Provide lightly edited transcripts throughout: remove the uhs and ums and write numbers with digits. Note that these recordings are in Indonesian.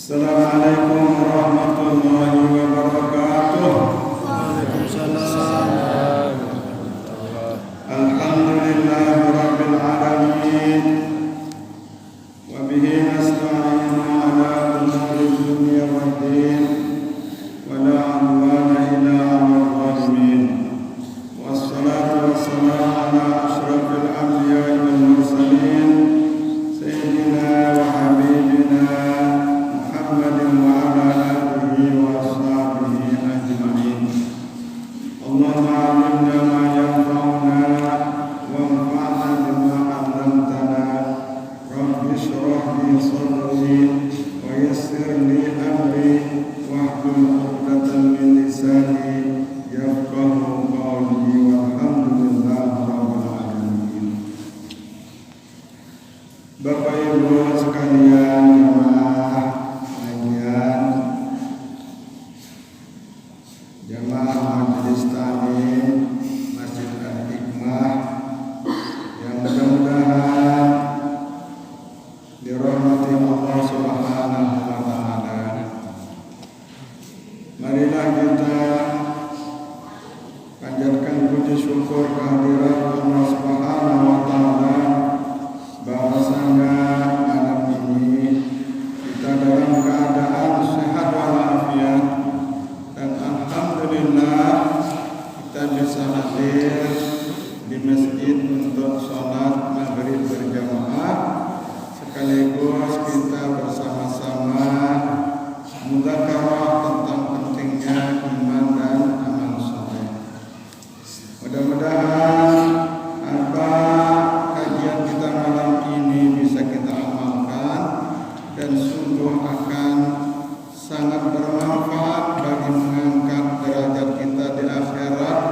Assalamualaikum warahmatullahi wabarakatuh. Waalaikumsalam. Alhamdulillahirabbil alamin. Wa bihi nasta'inu ala umuri dunya waddin. Wa la 'udwana illa 'alal zalimin. Wassalatu wassalamu ala asyrafil anbiya'i wal mursalin. Sayyidina wa habibina Muhammadin wa ala alihi wa ashabihi ajma'in. Allahumma 'allimna ma yanfa'una wanfa'na bima 'allamtana. Rabbi shrah li sadri wa yassir li amri wahlul 'uqdatam min lisani yafqahu qawli walhamdulillahi rabbil alamin. Bapak Ibu sekalian, jamaah majelis taklim Masjid Al-Hikmah yang mudah-mudahan dirahmati Allah Subhanahu wa taala. Marilah kita panjatkan puji syukur kehadirat Allah Subhanahu wa taala bahwasanya malam ini kita dalam keadaan sehat walafiat. Dan alhamdulillah kita bisa hadir di masjid untuk sholat maghrib berjamaah, sekaligus kita bersama-sama mudzakarah tentang pentingnya iman dan amal saleh. Mudah-mudahan apa kajian kita malam ini bisa kita amalkan dan sungguh akan sangat bermanfaat bagi mengangkat derajat kita di akhirat,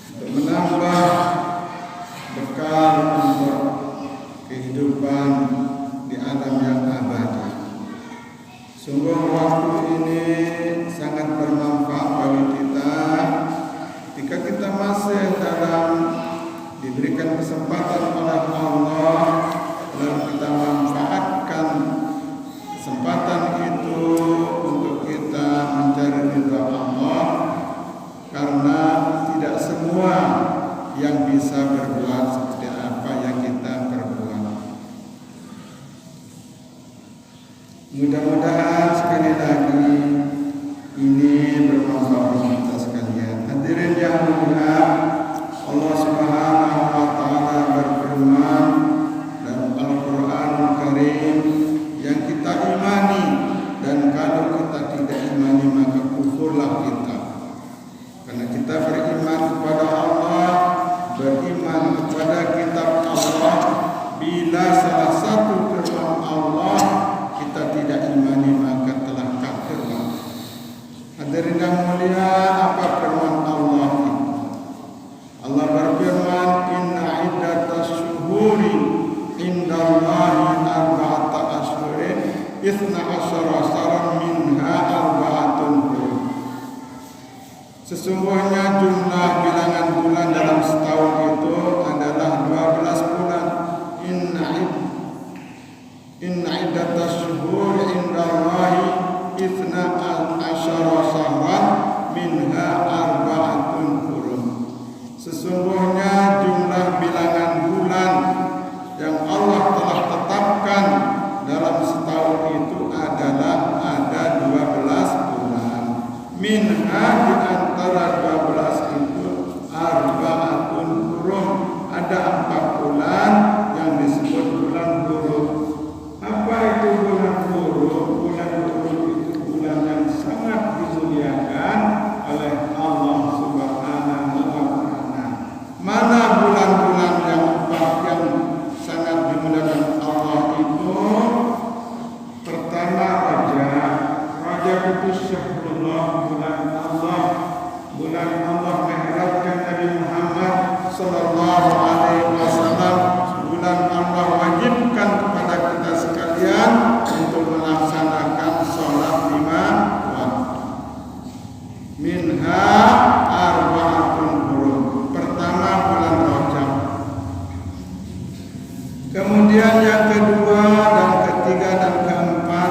untuk menambah bekal untuk kehidupan di alam yang abadi. Sungguh waktu ini sangat bermanfaat bagi kita ketika kita masih dalam diberikan kesempatan oleh Allah, lalu kita manfaatkan kesempatan itu untuk kita mencari ridha Allah, karena tidak semua yang bisa berbuat seperti apa yang kita perbuat. Mudah-mudahan sekali lagi ini bermanfaat bagi kita sekalian. Hadirin yang mulia, Allah Subhanahu wa taala berfirman dalam Al-Qur'anul Karim, yang kita imani, dan kalau kita tidak imani maka kufurlah kita. Karena kita beriman kepada Allah, beriman kepada kitab Allah, bila salah satu firman Allah kita tidak imani maka telah kafirlah. Hadirin yang mulia, apa firman Allah itu? Allah berfirman, inna iddatas syuhuri indallahi arba'ata ashhurin itsna asyara syahran minha arba'atun hurum. Sesungguhnya jumlah bilangan bulan dalam setahun itu adalah 12 bulan. Inna iddatas syuhuri indallahi itsna asyara syahran minha arba'atun hurum. Sesungguhnya jumlah bilangan bulan yang Allah telah tetapkan dalam setahun itu adalah ada 12 bulan. Minha, di antara 12 itu, arba'atun hurum, ada 4 bulan yang disebut bulan hurum. Apa itu bulan hurum? Bulan hurum itu bulan yang sangat dimuliakan oleh Allah Subhanahu wa taala. Mana bulan-bulan yang 4 yang sangat dimuliakan Allah itu? Pertama, Rajab itu syahrullah, bulan Allah. Bulan Allah mengharapkan Nabi Muhammad sallallahu alaihi wasallam. Bulan Allah wajibkan kepada kita sekalian untuk melaksanakan sholat 5 waktu. Minha arba'atun hurum. Pertama, bulan Rajab. Kemudian yang kedua dan ketiga dan keempat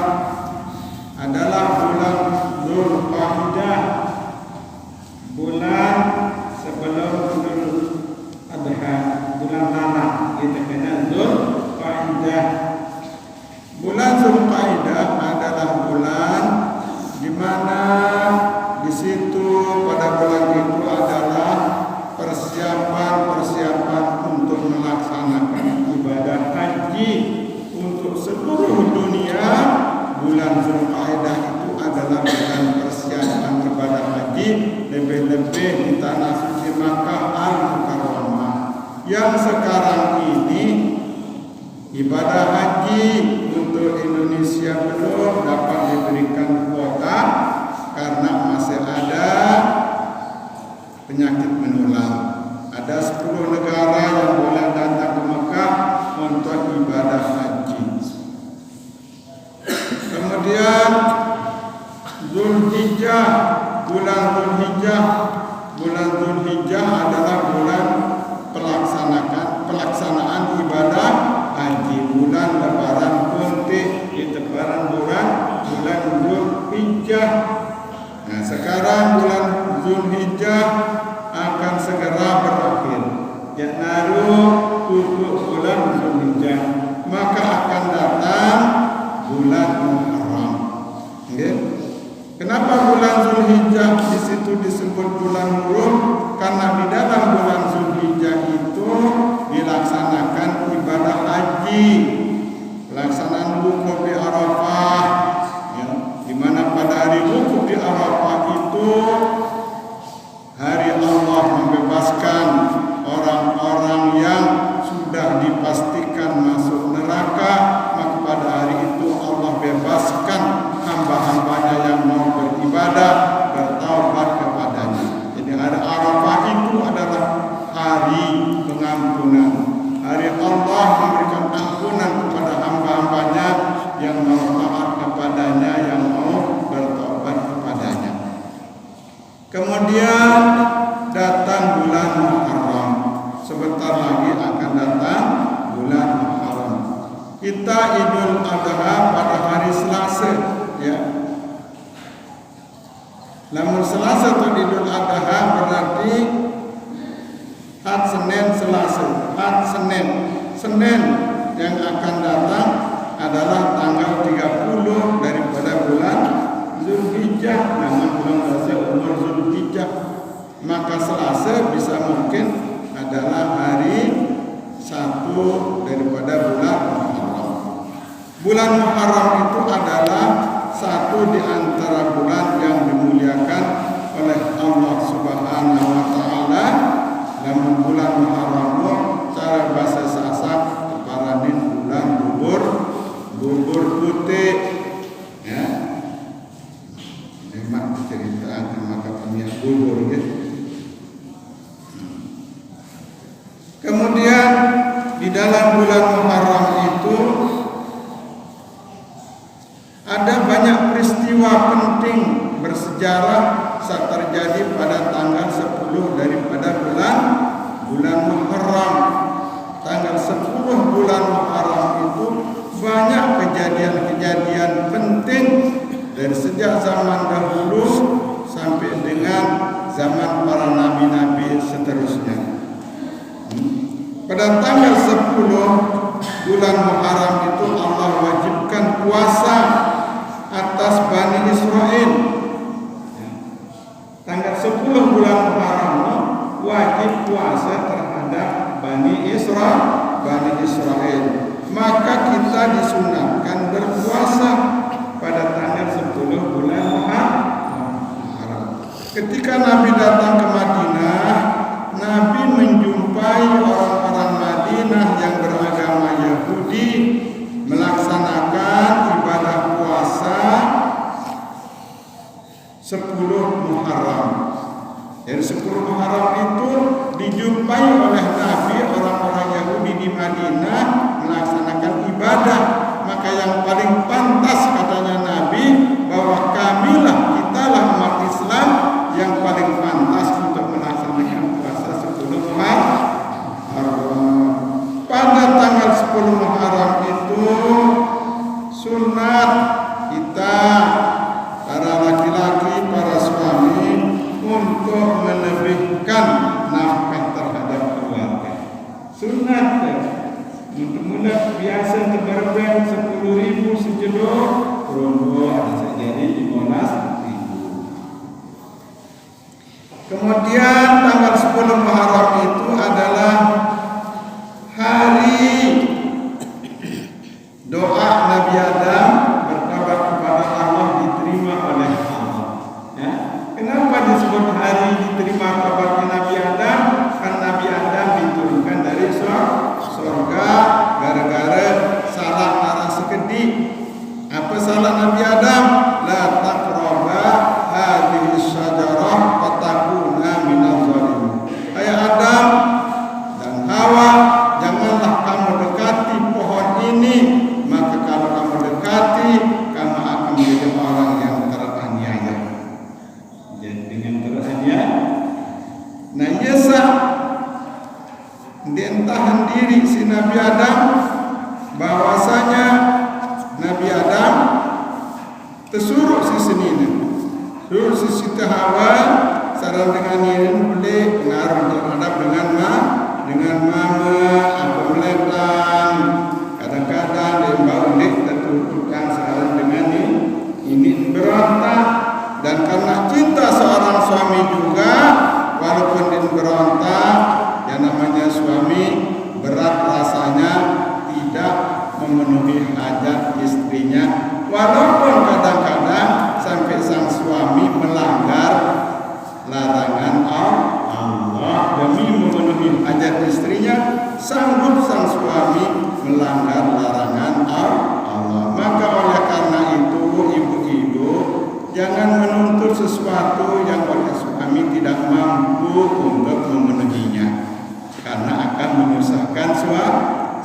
seluruh dunia, bulan Zulqa'dah itu adalah bulan persiapan ibadah haji, lebih-lebih di tanah suci Makkah Al-Mukarramah. Yang sekarang ini ibadah haji untuk Indonesia belum dapat diberikan kuota karena masih ada penyakit menular. Ada 10 negara yang boleh datang ke Mekah untuk ibadah haji. Kemudian Zulhijjah, bulan Zulhijjah adalah bulan pelaksanaan ibadah haji, bulan lebaran kunti, lebaran bulan Zulhijjah. Nah, sekarang bulan Zulhijjah akan segera berakhir. Ya naru tutup bulan Zulhijjah, maka akan datang bulan Muharram. Okay? Kenapa bulan Zulhijjah di situ disebut bulan Muharram? Karena di dalam bulan Zulhijjah itu dilaksanakan ibadah haji, pelaksanaan wukuf di Arafah, ya, di mana pada hari wukuf di Arafah itu hari Allah membebaskan orang-orang yang sudah dipastikan masuk neraka. Maka pada hari itu Allah bebaskan hamba-hambanya yang mau beribadah, bertaubat kepadanya. Jadi hari Arafah itu adalah hari pengampunan, hari Allah memberikan ampunan kepada hamba-hambanya yang mau taat kepadanya, yang mau bertaubat kepadanya. Kemudian datang bulan Muharram. Sebentar lagi akan datang bulan Muharram. Kita Idul Adha pada hari Selasa, ya. Namun Selasa atau Idul Adha berarti had Senin Selasa. Had Senin yang akan datang adalah tanggal 30 daripada bulan Zulhijjah, nama bulan bahasa umur Zulhijjah. Maka Selasa bisa mungkin adalah hari 1 daripada bulan Muharram. Bulan Muharram itu adalah satu di antara bulan yang dimuliakan oleh Allah Subhanahu wa taala. Namun bulan Muharram cara bahasa Sasak paranin bulan bubur putih, ya. Memang cerita maka punya bubur, ya. Kemudian di dalam bulan Muharram itu ada banyak peristiwa penting bersejarah saat terjadi pada tanggal 10 daripada bulan Muharram. Tanggal 10 bulan Muharram itu banyak kejadian-kejadian penting dari sejak zaman dahulu sampai dengan zaman para nabi-nabi seterusnya. Pada tanggal 10 bulan Muharram itu Allah wajibkan puasa atas Bani Israel. Tanggal 10 bulan Muharram wajib puasa terhadap Bani Israel. Maka kita disunahkan berpuasa pada tanggal 10 bulan Muharram. Ketika Nabi datang ke Madinah, Nabi menjumpai orang-orang Madinah yang beragama Yahudi melaksanakan ibadah puasa 10 Muharram. Dari 10 Muharram itu dijumpai oleh Nabi orang-orang Yahudi di Madinah melaksanakan ibadah. Maka yang paling pantas katanya Nabi bahwa kamilah, kitalah umat Islam yang paling pantas untuk melaksanakan puasa 10 Muharram. Pada tanggal 10 Muharram itu sunat kita para laki-laki, para suami untuk melebihkan nafkah terhadap keluarga. Sunat mula biasa terberben 10.000 sejedor, rondo ada jadi 15.000. Kemudian tanggal 10 Muharram itu adalah hari doa surga gara-gara salah arah sekedik. Apa salah Nabi Adam? La taqraba hadhihi syajarah fatakuna minaz zalimin. Hai Adam dan Hawa, janganlah kamu dekati pohon ini, maka kalau kamu dekati, kamu akan menjadi orang yang teraniaya. Jadi dengan teraniaya, nah yesa dientahan diri si Nabi Adam bahwasanya Nabi Adam tersuruh si senina, suruh si Siti Hawa sareng dengan ini boleh pengaruh terhadap dengan mama apa meletan kadang-kadang dia balik tertutukan sareng dengan ini berontak, dan karena cinta seorang suami juga walaupun dia berontak, yang namanya suami berat rasanya tidak memenuhi hajat istrinya, walaupun kadang-kadang sampai sang suami melanggar larangan Allah demi memenuhi hajat istrinya, sanggup sang suami melanggar larangan Allah. Maka oleh karena itu ibu-ibu jangan menuntut sesuatu yang oleh suami tidak mampu untuk memenuhinya, karena akan menyusahkan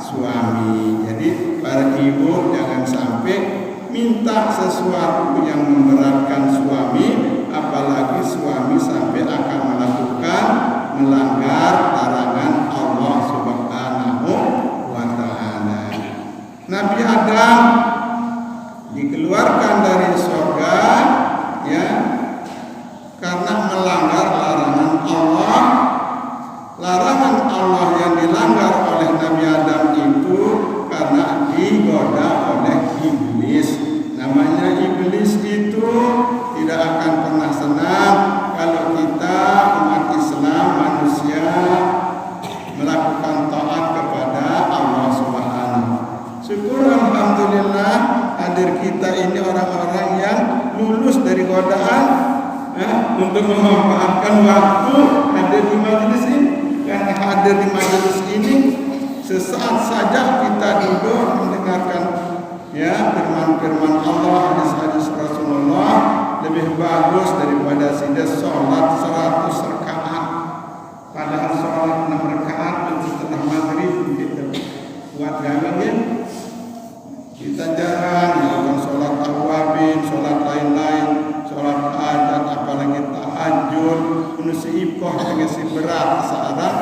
suami. Jadi para ibu jangan sampai minta sesuatu yang memberatkan suami, apalagi suami sampai akan melakukan melanggar larangan Allah Subhanahu wa taala. Nabi Adam dikeluarkan dari surga ya karena melanggar larangan Allah. Larangan Allah yang dilanggar oleh Nabi Adam itu karena digoda oleh iblis. Namanya iblis itu tidak akan pernah senang kalau kita umat Islam manusia melakukan taat kepada Allah Subhanahu. Syukur alhamdulillah hadir kita ini orang-orang yang lulus dari godaan untuk memanfaatkan waktu hadir di majelis ini. Karena hadir di majelis ini sesaat saja kita duduk mendengarkan ya firman-firman Allah, hadis-hadis Rasulullah, lebih bagus daripada sida sholat 100 rakaat. Padahal sholat 6 rakaat setelah maghrib gitu. Buat gangguin kita jarang melakukan sholat awabin, sholat lain-lain, sholat hajat, apalagi tahajud, menusi ipoh dengan si berat searah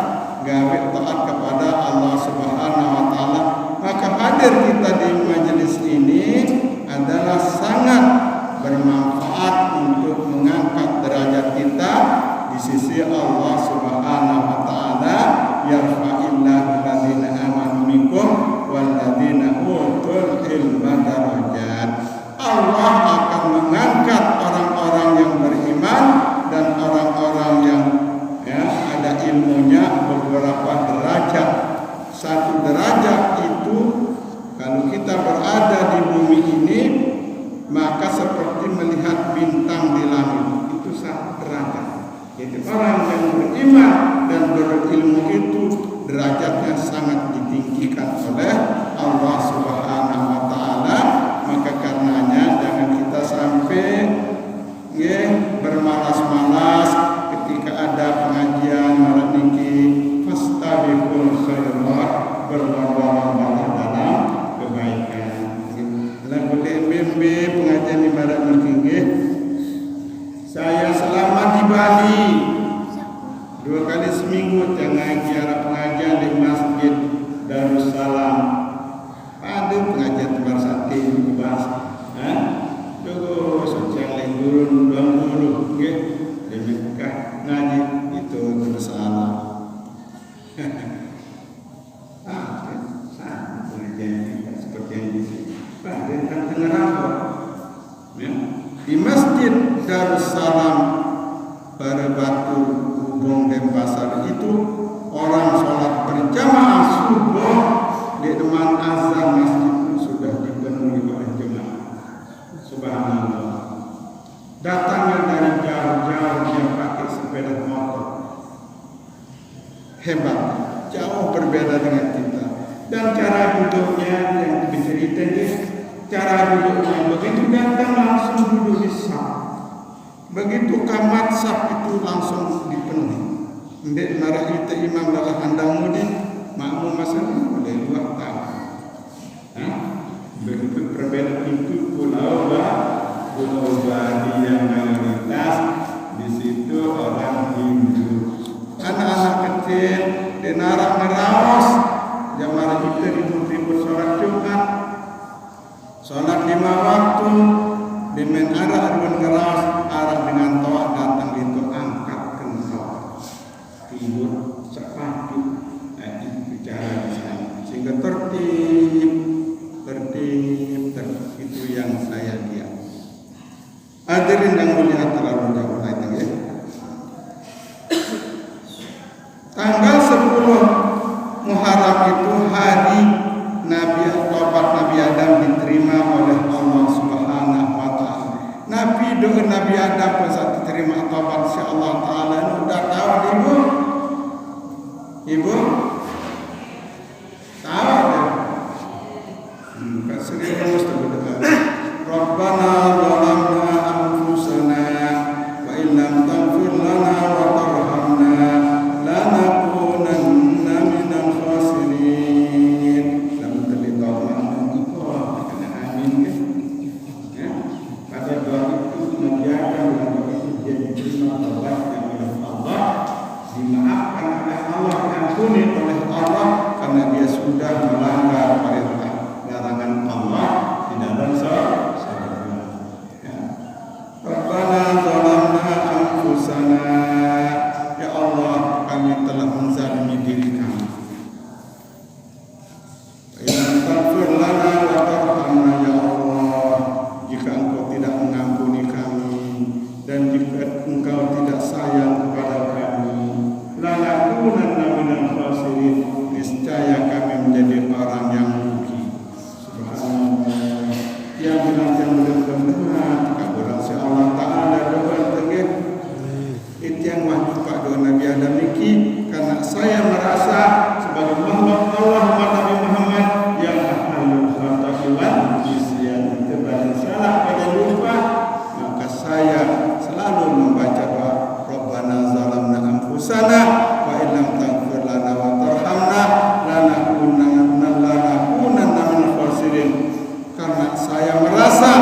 gawe taat kepada Allah Subhanahu wa taala. Maka hadir kita di majelis ini adalah sangat bermanfaat untuk mengangkat derajat kita di sisi Allah Subhanahu wa taala. Yarfa'illahu alladzina amanu minkum walladzina utul ilma darajat. Allah akan mengangkat orang-orang yang beriman dan orang-orang yang ada ilmunya beberapa derajat. Satu derajat itu kalau kita berada di bumi ini maka seperti melihat bintang di langit, itu satu derajat. Jadi orang yang beriman dan berilmu itu derajatnya sangat ditinggikan oleh Allah Subhanahu wa taala. Maka karenanya jangan kita sampai bermalas-malas ketika ada pengajian malam niki, fastabiqul khairat, berlomba-lomba dalam kebaikan. Lagu DMB pengajian di malam niki. Saya selama di Bali 2 kali seminggu jangan ziarah pengajian di Masjid Darussalam. Ada pengajian tebar sate dibahas. Terus yang turun 20 nggih di Mekah ngaji itu Darussalam. Sama pengajian seperti yang di sini. Pada Tangerang ya. Di Masjid Darussalam pada Batu Hubung Denpasar itu orang sholat berjamaah subuh di depan azan masjid sudah dipenuhi oleh jemaah. Subhanallah. Datangnya dari jauh-jauh dia pakai sepeda motor. Hebat, jauh berbeda dengan kita. Dan cara duduknya yang diceritakan, cara duduknya begitu datang langsung duduk di saf. Begitu kamat saf itu langsung dipenuhi. Mbak marah kita imam dalam handang mudi makmum masalah boleh luar tahu. Begitu perbedaan itu pulau Bali yang mayoritas di situ orang Hindu. Anak-anak kecil di narak ngeraos jamaah kita ribut-ribut sholat Jumat, sholat 5 waktu di menara arun ngeraos arah dengan toa datang itu angkat kenal tidur sepatu itu bicara di sana sehingga tertib itu yang saya lihat. Hadirin yang mulia terlalu jauh lagi ya. Tanggal 10 Muharram itu hari taubat Nabi Adam diterima oleh Allah Subhanahu wa taala. Doa Nabi Adam saat diterima taubat insyaallah taala sudah tahu Ibu? Ibu? Tahu ya? Sering terus berdoa. Rabbana zalamna anfusana wa illam taghfir lana wa tarhamna lanakunanna minal khasirin. Dalam terlibat makna itu amin ya. Pada doa itu menjaga doa itu jadi terima taubatnya oleh Allah, dimaafkan oleh Allah, diampuni oleh Allah karena dia sudah melanggar perintah larangan Allah di dalam sholat. Ya. Rabbana zalamna anfusana, ya Allah kami telah menzalimi diri kami. Ya taghfir lana wa tarhamna, ya Allah jika Engkau tidak mengampuni kami dan jika Engkau tidak sayang kepada kami, lanakunanna minal khasirin, niscaya kami menjadi orang yang yang benar-benar kaburan si Allah Ta'ala doa tengah itu yang wajib Pak doa Nabi Adam niki karena saya merasa sebagai makhluk Allah umat Nabi Muhammad yang ahlul khata'i wal isyan terbanyak salah pada lupa, maka saya selalu membaca doa Rabbana zalamna anfusana wa illam taghfir lana wa tarhamna lanakunanna minal khasirin, karena saya merasa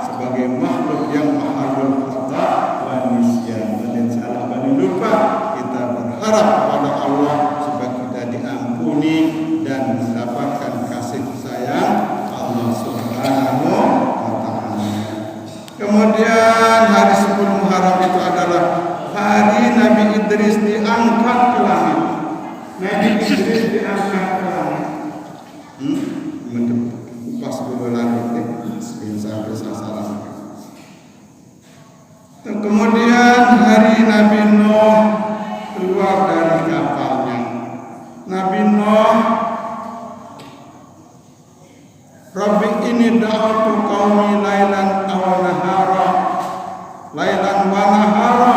sebagai makhluk yang mahalul khata wa nisyan dan salah dan lupa, kita berharap kepada Allah supaya kita diampuni dan mendapatkan kasih sayang Allah Subhanahu wa taala. Kemudian hari 10 Muharram itu adalah hari Nabi Idris diangkat ke langit. Nabi Idris diangkat ke langit. Pas dulu langit sampai sasaran. Kemudian hari Nabi Nuh keluar dari kapalnya. Nabi Nuh, Rabbi ini da'atu qaumi lailan wa nahara, lailan wa nahara.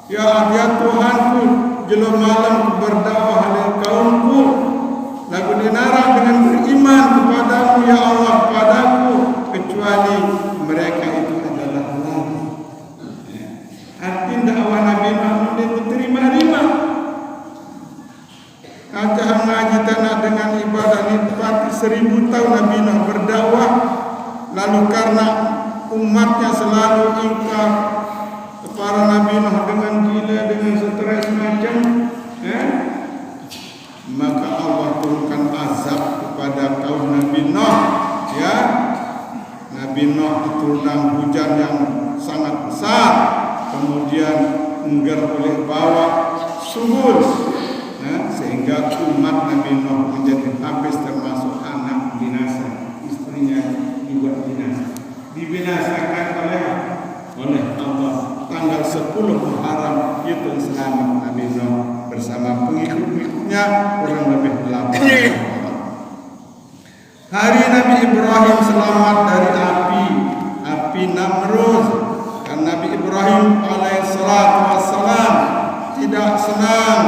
Ya Tuhanku, jelur malam berdakwah oleh kaumku, lagu dinarang dengan beriman kepadamu ya Allah, padaku, kecuali mereka itu adalah nabi. Arti dakwah Nabi Muhammad itu terima-terima. Kata ngaji tanah dengan ibadah nikmati 1000 tahun Nabi Nuh berdakwah, lalu karena umatnya selalu ingkar kepada Nabi Nuh dengan gila, dengan stres macam, maka Allah turunkan azab kepada kaum Nabi Nuh. Ya, Nabi Nuh diturunkan hujan yang sangat besar, kemudian enggar oleh bawah subur, sehingga umat Nabi Nuh menjadi habis, termasuk anak binasa, istrinya juga binasa, dibinasakan oleh Allah. Tanggal 10 Muharram itu selamat Nabi Nuh bersama pengikut-pengikutnya kurang lebih 8 orang. Hari Nabi Ibrahim selamat dari api Namrud. Dan Nabi Ibrahim alaihissalatu wassalam tidak senang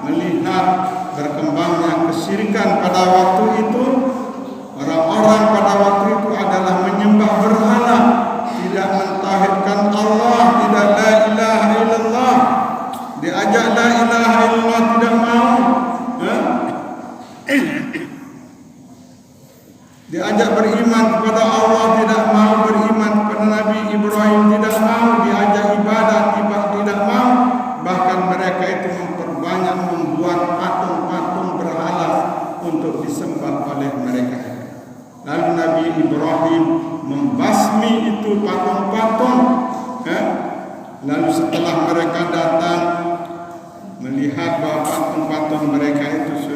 melihat berkembangnya kesyirikan pada waktu itu orang-orang pada waktu itu adalah menyembah berhala, tidak mentauhidkan Allah, tidak la ilaha illallah. Diajak la ilaha illallah tidak mau. Diajak beriman kepada Allah tidak mau, beriman kepada Nabi Ibrahim tidak mau, diajak ibadah tidak mau. Bahkan mereka itu memperbanyak membuat patung-patung berhala untuk disembah oleh mereka. Lalu Nabi Ibrahim membasmi itu patung-patung. Lalu setelah mereka datang melihat bahwa patung-patung mereka itu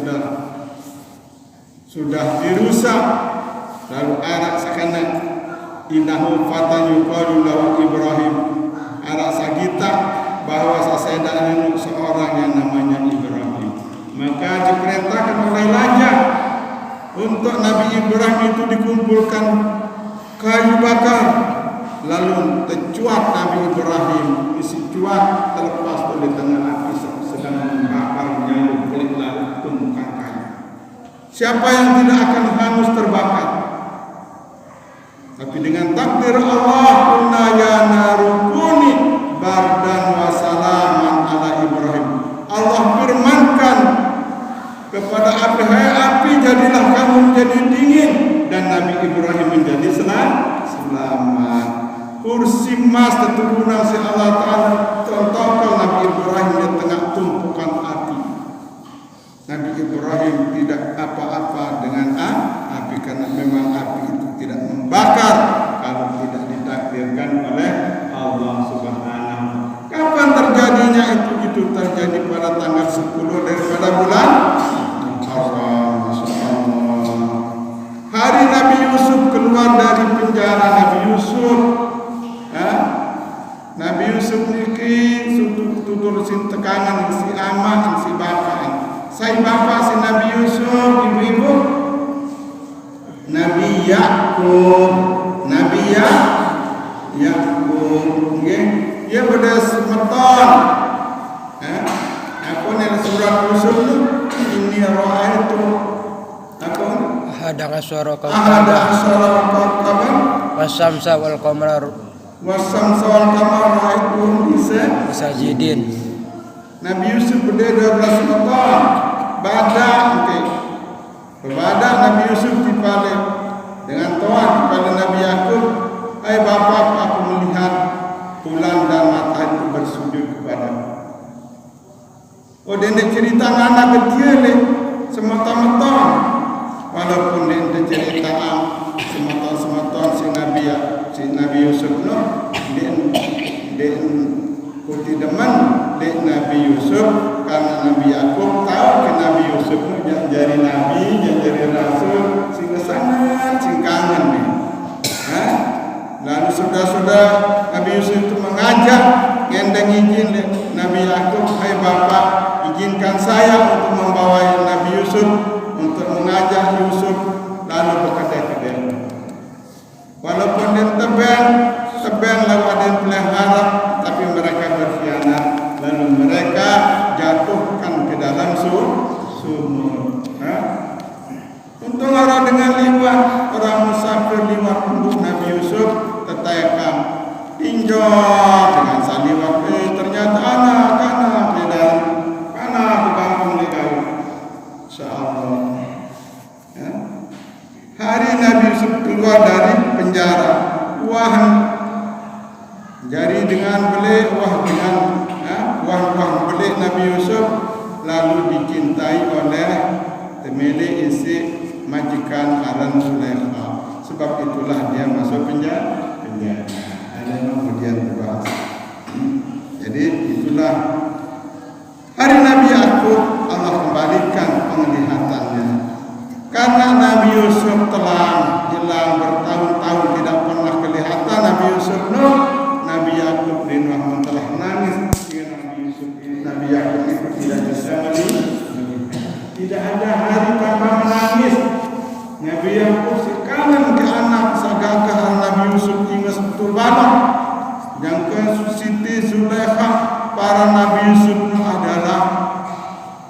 sudah dirusak, lalu arak sakana innahu fatan yuqalu lahu Ibrahim, arak sagita bahwa sesedanya seorang yang namanya Ibrahim. Maka diperintahkan oleh raja untuk Nabi Ibrahim itu dikumpulkan kayu bakar, lalu tercuat Nabi Ibrahim, isi cuat terlepas dari tengah api sedang membakar nyamuk kulit lalu tumpukan kayu. Siapa yang tidak akan hangus terbakar? Tapi dengan takdir Allah, kunna ya narukuni bardan wa salaman ala Ibrahim. Allah firmankan kepada api, hai api jadilah kamu menjadi dingin, dan Nabi Ibrahim menjadi selamat. Kursi emas keturunan si Allah Ta'ala contohkan Nabi Ibrahim di tengah tumpukan api. Nabi Ibrahim tidak apa-apa dengan api, karena memang api itu tidak membakar kalau tidak ditakdirkan oleh Allah Subhanahu. Kapan terjadinya itu? Itu terjadi pada tanggal 10 daripada bulan Muharram. Hari Nabi Yusuf keluar dari penjara. Nabi Yusuf niki tutur sin tekanan si aman si bapak. Saya bapak si Nabi Yusuf, ibu-ibu Nabi Yakub. Nggih, dia pada semeton. Apa nih surat Yusuf itu? Ini ra'aitu apa? Ahada asyara kawkaban wasyamsa wal qamara ra'aitu sajidin. Nabi Yusuf berdua 12 tahun. Badak Nabi Yusuf dipalik dengan tuan kepada Nabi Yakub, hai bapak, aku melihat bulan dan matahari itu bersujud kepadamu. Oh, dia cerita anak kecil semata-mata, walaupun dia cerita semata-mata si Nabi Yusuf dia kuti deman Nabi Yusuf, karena Nabi Yakub tahu ke Nabi Yusuf jadi nabi, jadi rasul, sehingga sangat kangen nih. Lalu sudah Nabi Yusuf itu mengajak ngendeng izin Nabi Yakub, hai bapak, izinkan saya untuk membawa Nabi Yusuf, untuk mengajak Yusuf. Lalu berkata ke dia, walaupun dia tebang lalu ada yang pelihara, tapi mereka berkhianat, lalu mereka jatuhkan ke dalam sumur. Untung orang dengan liwat, orang musafir liwat untuk Nabi Yusuf tetayakam tinjau dengan saliwat, ternyata anak dan anak kebangun lekau. Insyaallah. Hari Nabi Yusuf keluar dari penjara, jadi dengan belik belik Nabi Yusuf lalu dicintai oleh temele isi majikan Aran Sulaikha. Sebab itulah dia masuk penjara. Ada kemudian terbahas. Jadi itulah hari Nabi Yakub, Allah kembalikan penglihatannya. Karena Nabi Yusuf telah hilang bertahun-tahun tidak pernah kelihatan Nabi Yusuf, Nabi Yakub bin Rahman telah menangis dengan Nabi Yakub itu tidak bisa melihat. Tidak ada hari tanpa menangis. Nabi Yakub sekarang ke anak sagakah Nabi Yusuf ingat betul banget. Yang ke Siti Zulaikha, para Nabi Yusuf adalah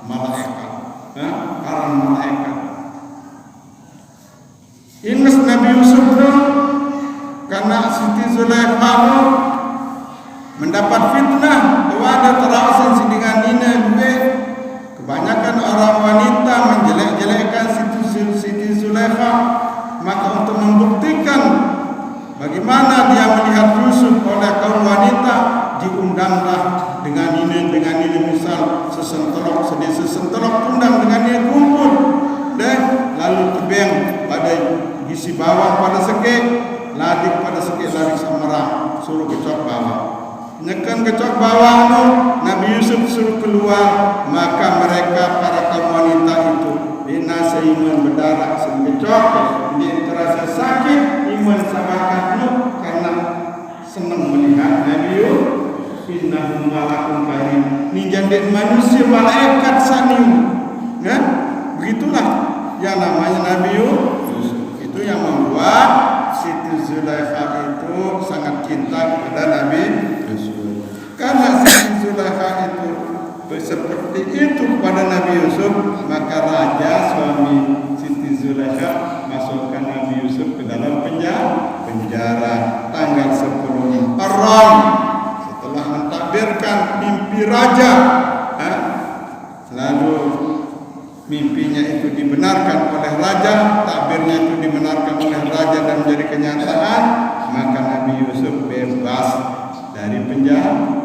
malaikat. Para malaikat. Yusuf tu karena Siti Zulaikha mendapat fitnah bahwa ada terawasan dengan Nina duit. Kebanyakan orang wanita menjelek-jelekkan Siti Zulaikha. Maka untuk membuktikan bagaimana dia melihat Yusuf oleh kaum wanita, diundanglah dengan ini misal sesentelok undang dengan ini kumpul dan lalu tebeng pada isi bawah pada sekek, ladik pada sekek lari samarang, suruh kecok bawah. Nyekan kecok bawah no, Nabi Yusuf suruh keluar, maka mereka para kaum wanita itu binasa iman berdarah sekecok, dia terasa sakit iman sabakat no, karena senang melihat Nabi Yusuf innahu malakun karim, ninjandek manusia malaikat sani, kan? Begitulah yang namanya Nabi Yusuf. Itu yang membuat Siti Zulaikha itu sangat cinta kepada Nabi Yusuf. Karena Siti Zulaikha itu seperti itu kepada Nabi Yusuf, maka raja suami Siti Zulaikha masukkan Nabi Yusuf ke dalam penjara tanggal 10 Muharram setelah mentakbirkan mimpi raja. Lalu mimpinya itu dibenarkan oleh raja, takbirnya itu dibenarkan oleh raja dan menjadi kenyataan, maka Nabi Yusuf bebas dari penjara.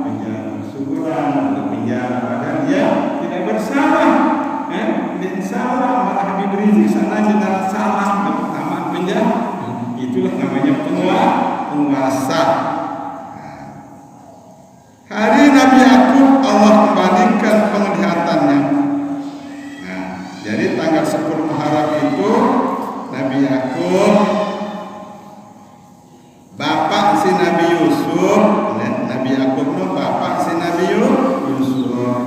Syukuran untuk penjara, padahal dia tidak bersalah, tidak salah, malah Habib Rizik sana tidak salah dapat tamat penjara. Itulah namanya penguasa. Hari Nabi Yakub Allah kembalikan penglihatannya. Jadi tanggal 10 Muharram itu Nabi Yakub, bapak si Nabi Yusuf, Nabi Yakub itu bapak si Nabi Yusuf.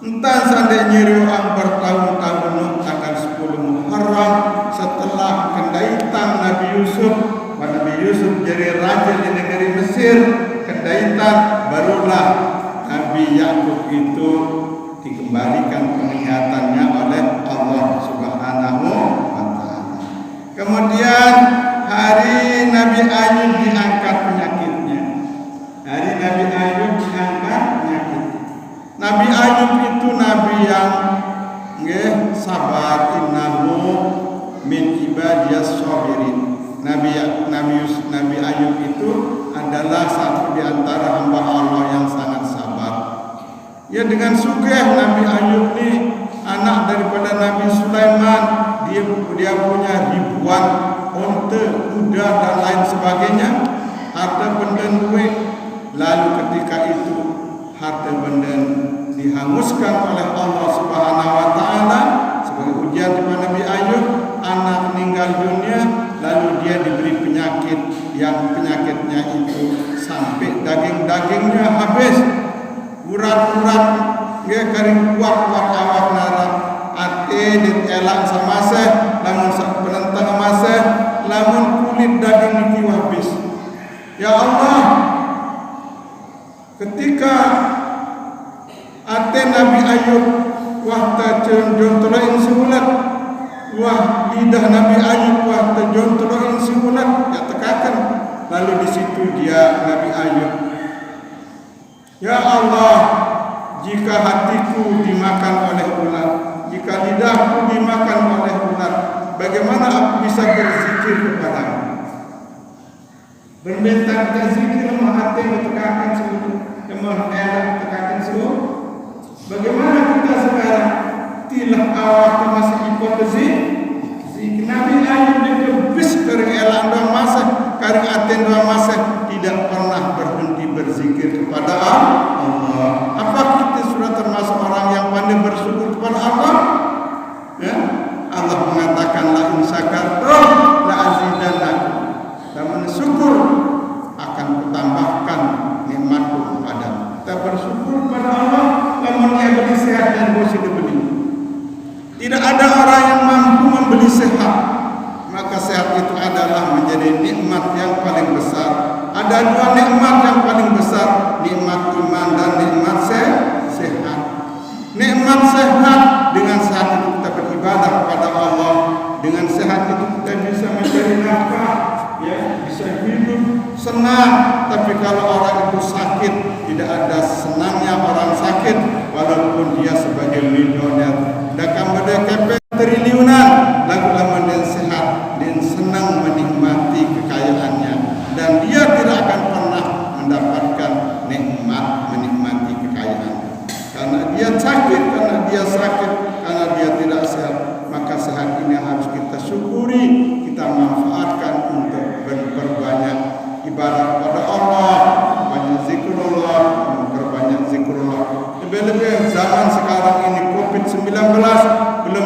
Entah sampai nyiruang bertahun-tahun tanggal 10 Muharram setelah kendaitan Nabi Yusuf, Nabi Yusuf jadi raja di negeri Mesir, kendaitan barulah Nabi Yakub itu dikembalikan penglihatannya oleh Allah Subhanahu wa taala. Kemudian hari Nabi Ayub diangkat penyakitnya. Hari Nabi Ayub diangkat penyakitnya. Nabi Ayub itu nabi yang sabar, innahu min ibadiyas sabirin. Nabi Ayub itu adalah satu di antara hamba Allah yang sangat sabar. Ya, dengan sugih Nabi Ayub ini anak daripada Nabi Sulaiman, dia punya ribuan unta, kuda dan lain sebagainya, harta benda duit. Lalu ketika itu harta benda dihanguskan oleh Allah Subhanahu wa taala sebagai ujian kepada Nabi Ayub. Anak meninggal dunia, lalu dia diberi penyakit yang penyakitnya itu sampai daging-dagingnya habis. Urat-urat dia kering kuat-kuat awak narang ate ditelak sama saya, namun penentang masa, namun kulit daging itu habis. Ya Allah, ketika ate Nabi Ayub wah terjontolain sebulan, wah lidah Nabi Ayub wah terjontolain sebulan, ya tekakan. Lalu di situ dia Nabi Ayub, ya Allah, jika hatiku dimakan oleh ular, jika lidahku dimakan oleh ular, bagaimana aku bisa berzikir kepadamu? Berbentang berzikir hati bertekakan seluruh, elah bertekakan seluruh. Bagaimana kita sekarang? Tilah awak masih hipotesi. Nabi Ayub itu bis kering elah dua masa, kering aten dua masa, tidak pernah berhenti berzikir kepada Allah. Apa kita sudah termasuk orang yang pandai bersyukur kepada Allah? Ya? Allah mengatakan la in syakartum la azidannakum. Dan syukur akan kutambahkan nikmatku kepadamu. Kita bersyukur kepada Allah, namun dia beri sehat dan bosi dibeli. Tidak ada orang yang mampu membeli sehat, maka sehat itu adalah menjadi nikmat yang paling besar. Ada dua nikmat yang paling besar, nikmat iman dan nikmat sehat. Nikmat sehat, dengan sehat itu kita beribadah kepada Allah. Dengan sehat itu kita bisa mencari nafkah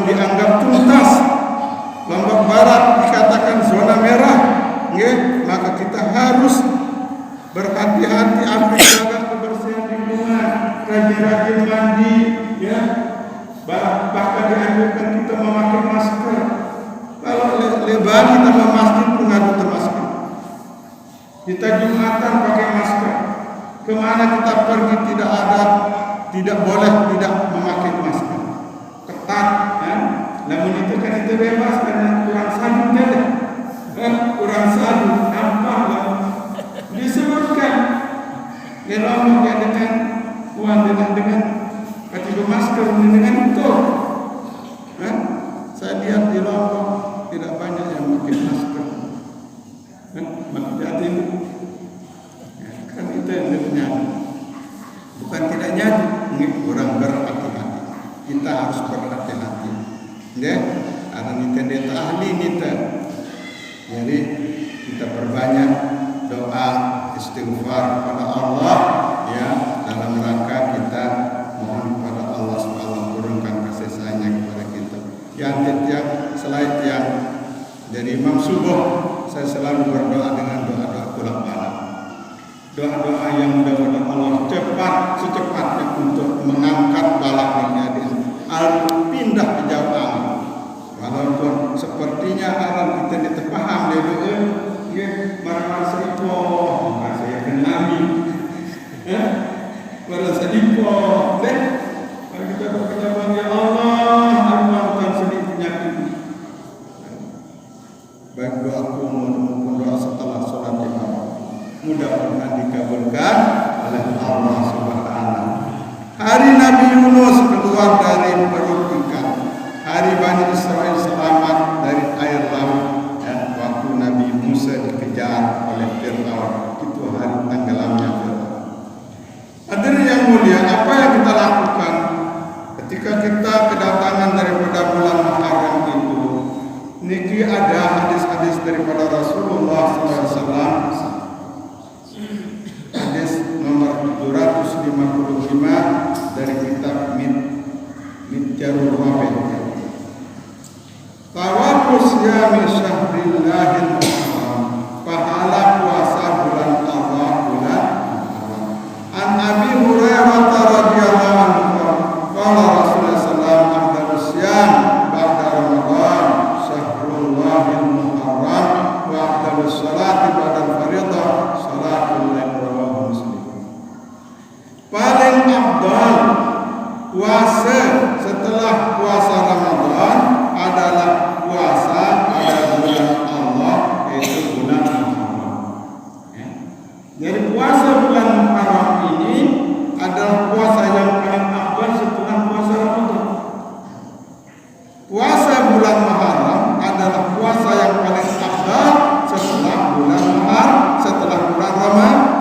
dianggap tuntas, Lombok Barat dikatakan zona merah, maka kita harus berhati-hati, ambil jaga kebersihan lingkungan, rajin-rajin mandi, bahkan dianjurkan kita memakai masker. Kalau lebaran kita ke masjid pun harus termasuk. Kita Jumatan pakai masker. Kemana kita pergi tidak boleh tidak memakai masker. Ketat, namun itu kan itu bebas karena kurang sabun kurang sabun, nampak disebutkan dengan dengan pakai masker dengan itu. Saya lihat di Lombok tidak banyak yang pakai masker. Maksudnya itu kan itu yang ternyata bukan tidak nyata, kurang berhati-hati. Kita harus berhati-hati. Karena kita ahli kita. Jadi kita perbanyak doa istighfar kepada Allah dalam rangka kita mohon kepada Allah SWT turunkan kasih sayangnya kepada kita. Yang selain yang dari Imam Subuh, saya selalu berdoa dengan doa-doa pulang malam. Doa-doa yang mudah-mudahan Allah secepatnya untuk mengangkat balak menjadi pindah ke jauh angin. Walaupun sepertinya alam kita ditepaham marah seipo, saya kenali, marah seipo, kalau kita berkata ya Allah, anugerahkan sedih penyakit. Baik doaku maupun doa setelah sholat imam, mudah-mudahan dikabulkan oleh Allah Subhanahu. Hari Nabi Yunus keluar dari perut ikan, hari Bani Israel selamat dari air laut, waktu Nabi Musa dikejar oleh Fir'aun, itu hari tenggelamnya Fir'aun. Hadirin yang mulia, apa yang kita lakukan ketika kita kedatangan daripada bulan Muharram itu? Niki ada hadis-hadis daripada Rasulullah SAW, hadis nomor 755 dari kitab Mitjarul Wabid. Tawafus yami syahrillahi muharram, pahala puasa bulan Allah bulan Muharram. An Abi Hurairah radhiyallahu anhu qala Rasulullah sallallahu alaihi wasallam ba'da Ramadan syahrullahil muharram wa afdalus salati ba'da fardhah salatul lail rawahu Muslim. Paling afdal puasa setelah puasa Ramadan adalah puasa pada bulan Allah, yaitu bulan Muharram. Jadi puasa bulan Muharram ini adalah puasa yang paling afdal setelah puasa Ramadan. Puasa bulan Muharram adalah puasa yang paling afdal setelah bulan Muharram, setelah bulan Ramadan.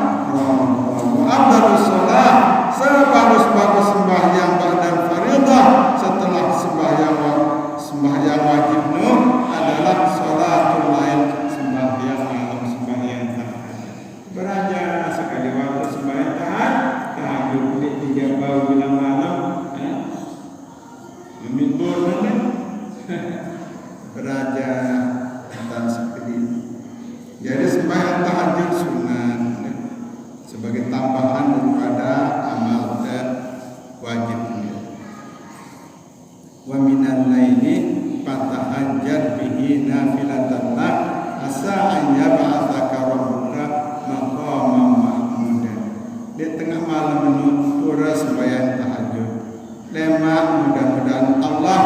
Afdalus shalah, sebagus-bagus sembahyang ba'da fardhah, setelah sembahyang wajibmu adalah sholatul lail, sembahyang malam, sembahyang tahajud. Beraja sekali waktu sembahyang tahajud tiga bau bilang malam, memimpin beraja dan seperti itu. Jadi sembahyang tahajud sunat sebagai tambahan daripada amal wajib. Wa minal laili fatahajjad bihi nafilatan lak asa an yab'atsaka rabbuka maqaman mahmuda. Di tengah malam menurut sembahyang tahajud, lemak mudah-mudahan Allah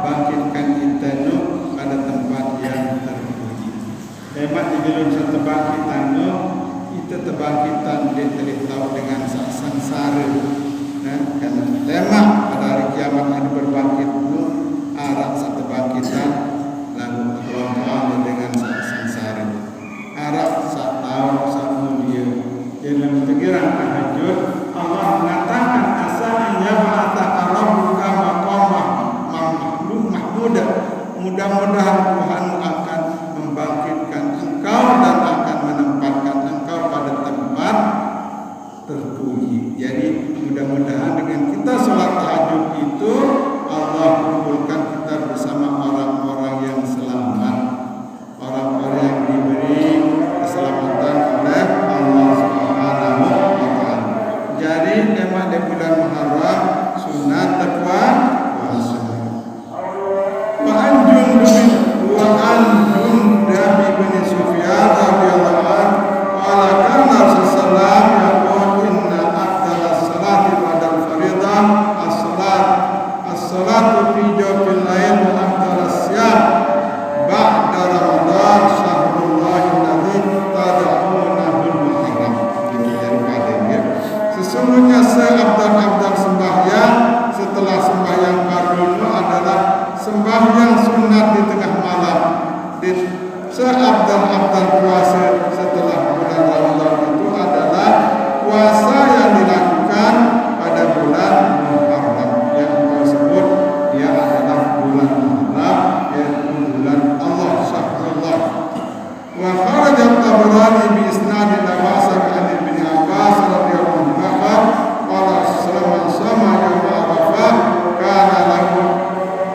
bangkitkan kita pada tempat yang terpuji. Lemak di dalam satu bangkitan kita terbangkitan dia tahu dengan sangsara. Karena lemak pada hari kiamat ada berbangkit arah satu bangkitan lalu Allah dengan sangsara. Arah satu tahun satu dia dalam pikiran tahajud Allah mengatakan asalnya ba'ataka rabbuka maqamah mahmuda. Mudah-mudahan Tuhan akan membangkitkan engkau dan akan menempatkan engkau pada tempat terpuji. Jadi mudah-mudahan dengan kita sholat tahajud itu Allah kumpulkan kita an Jundab bin Sufyan radhiyallahu anhu qala kana Rasulullah yaqul inna afdalas salati ba'dal fardhah as-salatu fi jawfil lail wa afdalas siyam ba'da Ramadan syahrullah alladzi tad'unahu al-muharram. Ini daripada ya. Sesungguhnya seabdal-abdal sembahyang setelah sembahyang fardu adalah sembahyang sunat di tengah malam. Dan seabdal-abdal puasa setelah bulan Ramadan itu adalah puasa yang dilakukan pada bulan Muharram yang kau sebut dia adalah bulan Muharram yaitu bulan Allah syahrullah. Wa kharaja Tabarani bi isnadin Wasak an Ibn Abbas radhiyallahu anhu qala sallallahu sama yaum Arafah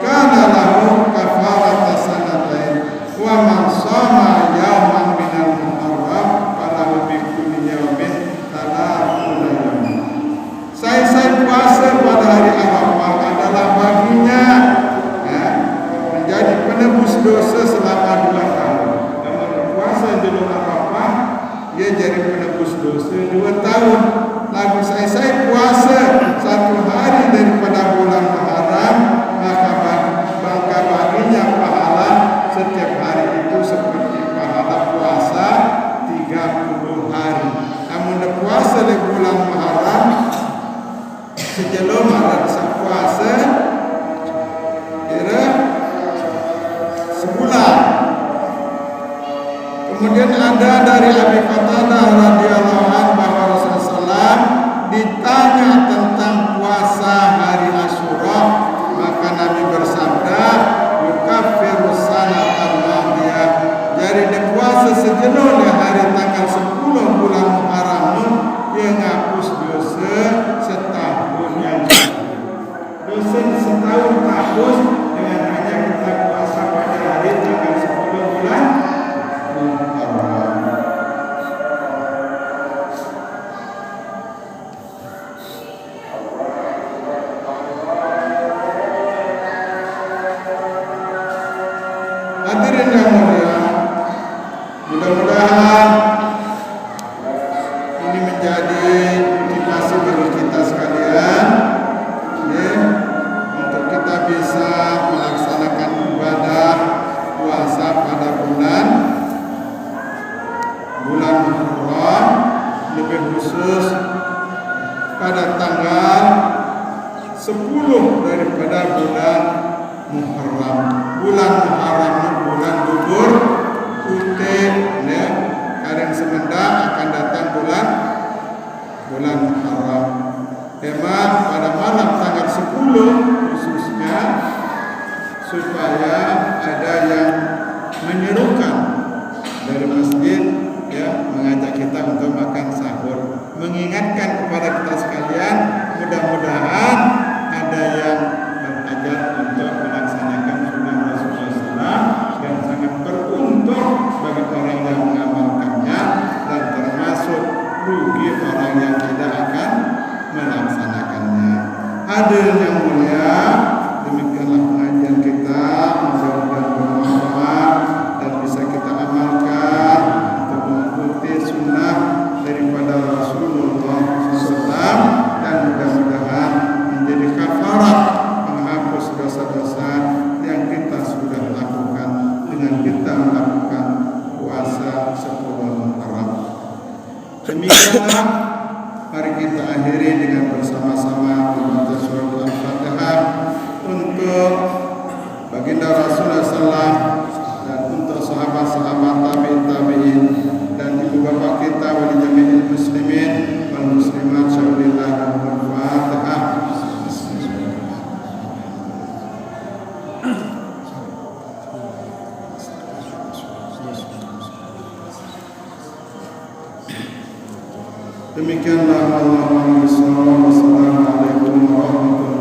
kana lahu kafarat sanatain wa man sama yauman minal Muharram falahu bi kulli yaumin thalathuna yawman. Saya puasa pada hari Arafah adalah baginya menjadi penebus dosa selama 2 tahun. Puasa di bulan Arafah dia jadi penebus dosa 2 tahun. Lalu saya puasa 1 hari daripada bulan Muharram, maka baginya pahala setiap hari itu seperti pahala puasa 30 hari. Namun puasa di bulan Muharram sebelum ada puasa kira sebulan. Kemudian ada dari Abi Qatadah radhiyallahu anhu bahwa Rasulullah ditanya tentang puasa hari Asyura, maka Nabi bersabda, "Yukaffiru sanatan madiyah." Jadi dia puasa sejenuh di hari tanggal 10 bulan Muharram yang hapus dosa setahun yang lalu. Dosa setahun hapus dengan hanya kita puasa pada hari tanggal 10 bulan Muharram. Hadirin yang mulia, mudah-mudahan ini menjadi motivasi bagi kita sekalian ya, untuk kita bisa melaksanakan ibadah puasa pada bulan Muharram, lebih khusus pada tanggal 10 daripada bulan Muharram. Bulan Muharram bulan gugur putih ya. Kadang semendak akan datang bulan Muharram. Tema pada malam tanggal 10 khususnya supaya ada yang menyerukan dari masjid ya, mengajak kita untuk makan sahur, mengingatkan kepada kita sekalian, mudah-mudahan ada yang berajar untuk melaksanakan sunnah Rasulullah SAW dan sangat beruntung bagi orang yang mengamalkannya dan termasuk rugi orang yang tidak akan melaksanakannya. Hadirin yang mulia, demikianlah pengajian kita, mudah-mudahan bermanfaat dan bisa kita amalkan untuk mengikuti sunnah daripada Rasulullah SAW dan mudah-mudahan menjadi kafarat menghapus dosa-dosa yang kita sudah lakukan dengan kita melakukan puasa 10 Muharram. Demikianlah, mari kita akhiri dengan bersama-sama membaca surat Al-Fatihah untuk baginda Rasulullah SAW dan untuk sahabat-sahabat tabi'in dan ibu bapak kita wali jami'il muslimin wal muslimat syaurillah al-Fatihah. Demikianlah Allahumma shalli wa sallam alaikum warahmatullahi